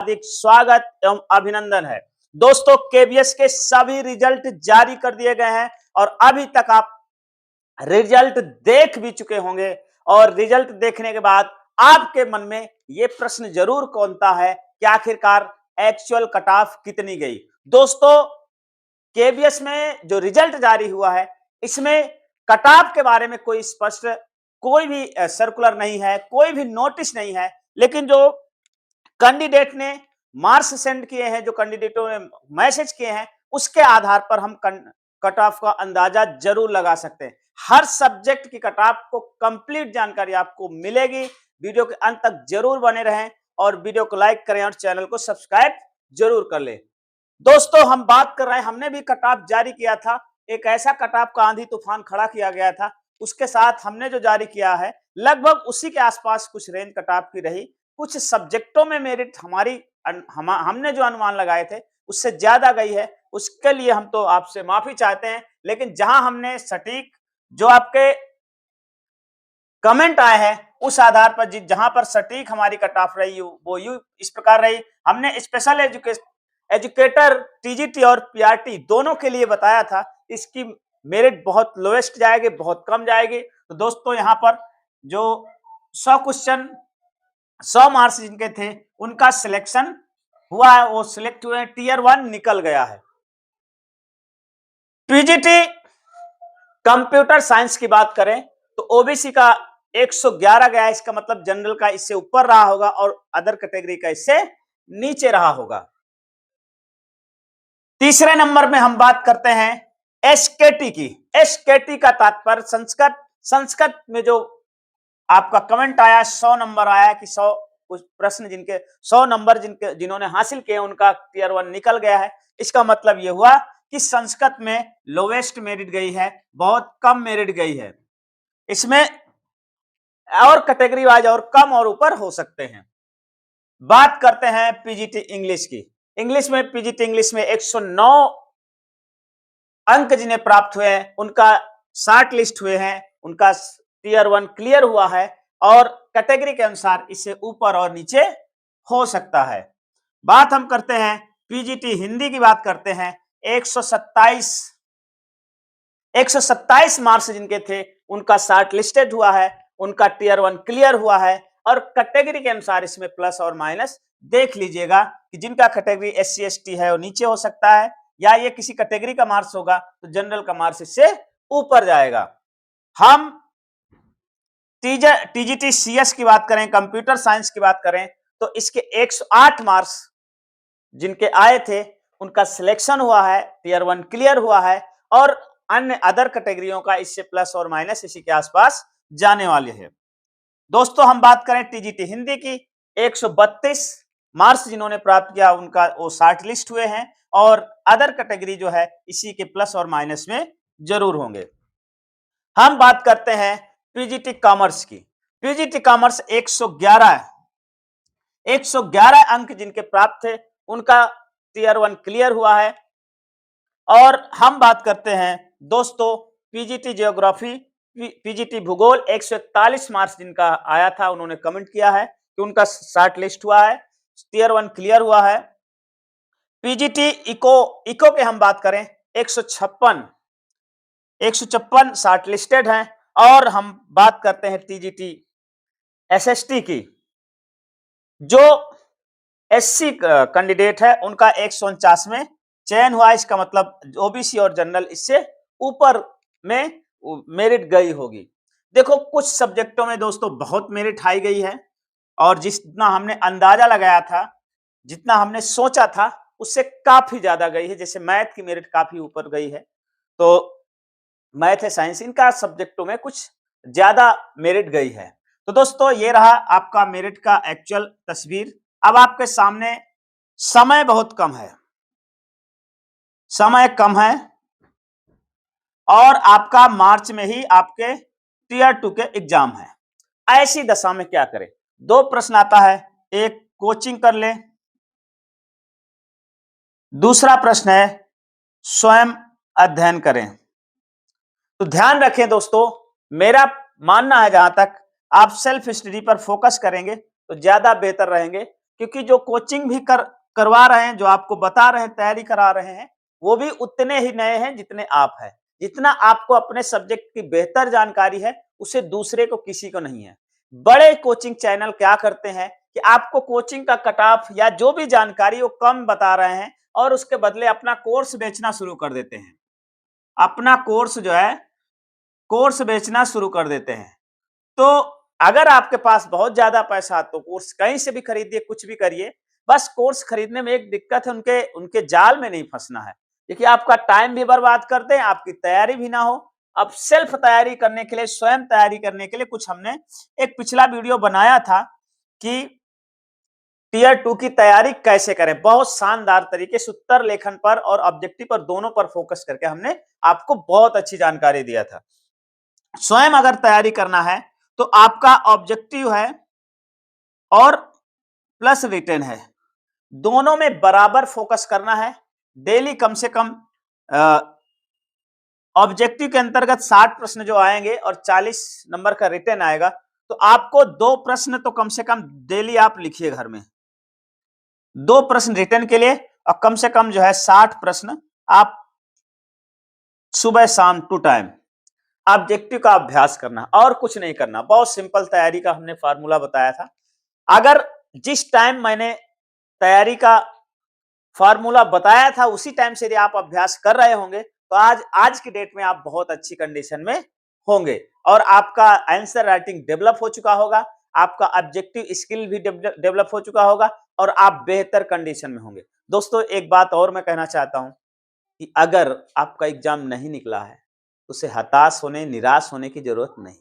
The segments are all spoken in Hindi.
हार्दिक स्वागत एवं अभिनंदन है। दोस्तों, केबीएस के सभी रिजल्ट जारी कर दिए गए हैं और अभी तक आप रिजल्ट देख भी चुके होंगे और रिजल्ट देखने के बाद आपके मन में यह प्रश्न जरूर कौनता है कि आखिरकार एक्चुअल कट ऑफ कितनी गई। दोस्तों, केबीएस में जो रिजल्ट जारी हुआ है इसमें कट ऑफ के बारे में कोई स्पष्ट कोई भी सर्कुलर नहीं है, कोई भी नोटिस नहीं है, लेकिन जो कैंडिडेट ने मार्क्स सेंड किए हैं, जो कैंडिडेटों ने मैसेज किए हैं, उसके आधार पर हम कट ऑफ का अंदाजा जरूर लगा सकते हैं। हर सब्जेक्ट की कट ऑफ को कंप्लीट जानकारी आपको मिलेगी। वीडियो के अंत तक जरूर बने रहें और वीडियो को लाइक करें और चैनल को सब्सक्राइब जरूर कर लें। दोस्तों, हम बात कर रहे हैं, हमने भी कट ऑफ जारी किया था। एक ऐसा कट ऑफ का आंधी तूफान खड़ा किया गया था, उसके साथ हमने जो जारी किया है लगभग उसी के आसपास कुछ रेंज कट ऑफ की रही। कुछ सब्जेक्टों में मेरिट हमने जो अनुमान लगाए थे उससे ज्यादा गई है, उसके लिए हम तो आपसे माफी चाहते हैं। लेकिन जहां हमने सटीक जो आपके कमेंट आए हैं उस आधार पर जहां पर सटीक हमारी कट ऑफ रही वो इस प्रकार रही। हमने स्पेशल एजुकेटर टीजीटी और पीआरटी दोनों के लिए बताया था इसकी मेरिट बहुत लोएस्ट जाएगी, बहुत कम जाएगी। तो दोस्तों, यहाँ पर जो 100 क्वेश्चन 100 मार्क्स जिनके थे उनका सिलेक्शन हुआ है, वो सिलेक्ट हुए, टीयर 1 निकल गया है। पीजीटी कंप्यूटर साइंस की बात करें तो ओबीसी का 111 गया है, इसका मतलब जनरल का इससे ऊपर रहा होगा और अदर कैटेगरी का इससे नीचे रहा होगा। तीसरे नंबर में हम बात करते हैं एसकेटी की। एसकेटी का तात्पर्य संस्कृत में जो आपका कमेंट आया 100 नंबर आया कि 100 कुछ प्रश्न जिनके 100 नंबर जिन्होंने हासिल किए उनका टीयर 1 निकल गया है। इसका मतलब यह हुआ कि संस्कृत में लोवेस्ट मेरिट गई है, बहुत कम मेरिट गई है। इसमें और कैटेगरी वाइज और कम और ऊपर हो सकते हैं। बात करते हैं पीजीटी इंग्लिश की। इंग्लिश में पीजीटी इंग्लिश में 109 अंक जिन्हें प्राप्त हुए हैं उनका शॉर्ट लिस्ट हुए हैं, उनका टीयर 1 क्लियर हुआ है और कैटेगरी के अनुसार इससे ऊपर और नीचे हो सकता है। बात हम करते हैं पीजीटी हिंदी की बात करते हैं। 127 मार्क्स जिनके थे उनका शॉर्ट लिस्टेड हुआ है, उनका टीयर 1 क्लियर हुआ है और कैटेगरी के अनुसार इसमें प्लस और माइनस देख लीजिएगा कि जिनका कैटेगरी एससी एसटी है वो नीचे हो सकता है, या ये किसी कैटेगरी का मार्क्स होगा तो जनरल का मार्क्स इससे ऊपर जाएगा। हम टीजीटी सीएस की बात करें, कंप्यूटर साइंस की बात करें तो इसके 108 मार्क्स जिनके आए थे उनका सिलेक्शन हुआ है, टीयर 1 क्लियर हुआ है और अन्य अदर कैटेगरियों का इससे प्लस और माइनस इसी के आसपास जाने वाले हैं। दोस्तों, हम बात करें टीजीटी हिंदी की, 132 मार्क्स जिन्होंने प्राप्त किया उनका वो शॉर्ट लिस्ट हुए हैं और अदर कैटेगरी जो है इसी के प्लस और माइनस में जरूर होंगे। हम बात करते हैं पीजीटी कॉमर्स की। पीजीटी कॉमर्स 111 अंक जिनके प्राप्त थे उनका टीयर 1 क्लियर हुआ है। और हम बात करते हैं दोस्तों पीजीटी ज्योग्राफी, पीजीटी भूगोल, 141 मार्क्स जिनका आया था उन्होंने कमेंट किया है कि उनका शॉर्ट लिस्ट हुआ है, टीयर 1 क्लियर हुआ है। पीजीटी इको के हम बात करें 156 शॉर्ट लिस्टेड हैं। और हम बात करते हैं टीजीटी एसएसटी की, जो एससी कैंडिडेट है उनका 149 में चयन हुआ। इसका मतलब ओबीसी और जनरल इससे ऊपर में मेरिट गई होगी। देखो, कुछ सब्जेक्टों में दोस्तों बहुत मेरिट हाई गई है और जितना हमने अंदाजा लगाया था, जितना हमने सोचा था उससे काफी ज्यादा गई है। जैसे मैथ की मेरिट काफी ऊपर गई है, तो मैथ है साइंस, इनका सब्जेक्टों में कुछ ज्यादा मेरिट गई है। तो दोस्तों, ये रहा आपका मेरिट का एक्चुअल तस्वीर। अब आपके सामने समय बहुत कम है, समय कम है और आपका मार्च में ही आपके टीयर 2 के एग्जाम है। ऐसी दशा में क्या करें? दो प्रश्न आता है, एक कोचिंग कर ले, दूसरा प्रश्न है स्वयं अध्ययन करें। तो ध्यान रखें दोस्तों, मेरा मानना है जहां तक आप सेल्फ स्टडी पर फोकस करेंगे तो ज्यादा बेहतर रहेंगे, क्योंकि जो कोचिंग भी करवा रहे हैं, जो आपको बता रहे हैं, तैयारी करा रहे हैं, वो भी उतने ही नए हैं जितने आप हैं। जितना आपको अपने सब्जेक्ट की बेहतर जानकारी है, उसे दूसरे को किसी को नहीं है। बड़े कोचिंग चैनल क्या करते हैं कि आपको कोचिंग का कट ऑफ या जो भी जानकारी वो कम बता रहे हैं और उसके बदले अपना कोर्स बेचना शुरू कर देते हैं। अपना कोर्स जो है, कोर्स बेचना शुरू कर देते हैं। तो अगर आपके पास बहुत ज्यादा पैसा तो कोर्स कहीं से भी खरीदिए, कुछ भी करिए। बस कोर्स खरीदने में एक दिक्कत है, उनके उनके जाल में नहीं फंसना है। देखिए आपका टाइम भी बर्बाद कर दें, आपकी तैयारी भी ना हो। अब सेल्फ तैयारी करने के लिए, स्वयं तैयारी करने के लिए कुछ हमने एक पिछला वीडियो बनाया था कि टियर 2 की तैयारी कैसे करें। बहुत शानदार तरीके से उत्तर लेखन पर और ऑब्जेक्टिव पर दोनों पर फोकस करके हमने आपको बहुत अच्छी जानकारी दिया था। स्वयं अगर तैयारी करना है तो आपका ऑब्जेक्टिव है और प्लस रिटेन है, दोनों में बराबर फोकस करना है। डेली कम से कम ऑब्जेक्टिव के अंतर्गत 60 प्रश्न जो आएंगे और 40 नंबर का रिटेन आएगा, तो आपको 2 प्रश्न तो कम से कम डेली आप लिखिए घर में। 2 प्रश्न रिटेन के लिए और कम से कम जो है 60 प्रश्न आप सुबह शाम 2 टाइम ऑब्जेक्टिव का अभ्यास करना, और कुछ नहीं करना। बहुत सिंपल तैयारी का हमने फार्मूला बताया था। अगर जिस टाइम मैंने तैयारी का फार्मूला बताया था उसी टाइम से यदि आप अभ्यास कर रहे होंगे तो आज की डेट में आप बहुत अच्छी कंडीशन में होंगे और आपका आंसर राइटिंग डेवलप हो चुका होगा, आपका ऑब्जेक्टिव स्किल भी डेवलप हो चुका होगा और आप बेहतर कंडीशन में होंगे। दोस्तों एक बात और मैं कहना चाहता हूं कि अगर आपका एग्जाम नहीं निकला है, उसे हताश होने, निराश होने की जरूरत नहीं।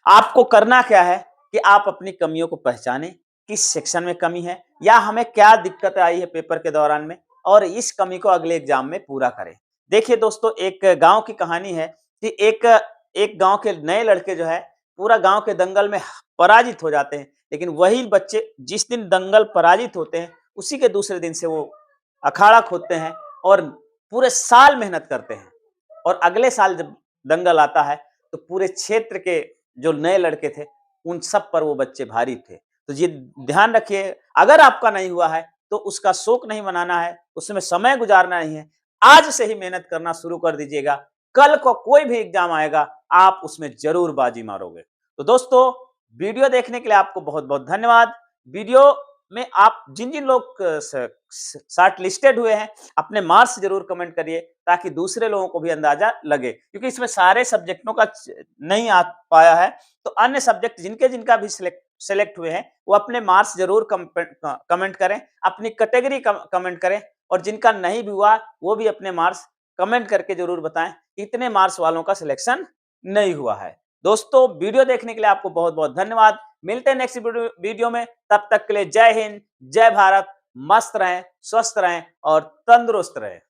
आपको करना क्या है कि आप अपनी कमियों को पहचानें, किस सेक्शन में कमी है या हमें क्या दिक्कत आई है पेपर के दौरान में, और इस कमी को अगले एग्जाम में पूरा करें। देखिए दोस्तों, एक गांव की कहानी है कि एक गांव के नए लड़के जो है पूरा गांव के दंगल में पराजित हो जाते हैं, लेकिन वही बच्चे जिस दिन दंगल पराजित होते हैं उसी के दूसरे दिन से वो अखाड़ा खोदते हैं और पूरे साल मेहनत करते हैं, और अगले साल जब दंगल आता है तो पूरे क्षेत्र के जो नए लड़के थे उन सब पर वो बच्चे भारी थे। तो ये ध्यान रखिए, अगर आपका नहीं हुआ है तो उसका शोक नहीं मनाना है, उसमें समय गुजारना नहीं है। आज से ही मेहनत करना शुरू कर दीजिएगा, कल को कोई भी एग्जाम आएगा आप उसमें जरूर बाजी मारोगे। तो दोस्तों वीडियो देखने के लिए आपको बहुत बहुत धन्यवाद। वीडियो में आप जिन जिन लोग शॉर्ट लिस्टेड हुए हैं अपने मार्क्स जरूर कमेंट करिए ताकि दूसरे लोगों को भी अंदाजा लगे, क्योंकि इसमें सारे सब्जेक्टों का नहीं आ पाया है। तो अन्य सब्जेक्ट जिनके जिनका भी सेलेक्ट हुए हैं वो अपने मार्क्स जरूर कमेंट करें, अपनी कैटेगरी कमेंट करें, और जिनका नहीं भी हुआ वो भी अपने मार्क्स कमेंट करके जरूर बताएं कितने मार्क्स वालों का सिलेक्शन नहीं हुआ है। दोस्तों वीडियो देखने के लिए आपको बहुत बहुत धन्यवाद। मिलते हैं नेक्स्ट वीडियो में, तब तक के लिए जय हिंद, जय भारत। मस्त रहें, स्वस्थ रहें और तंदुरुस्त रहें।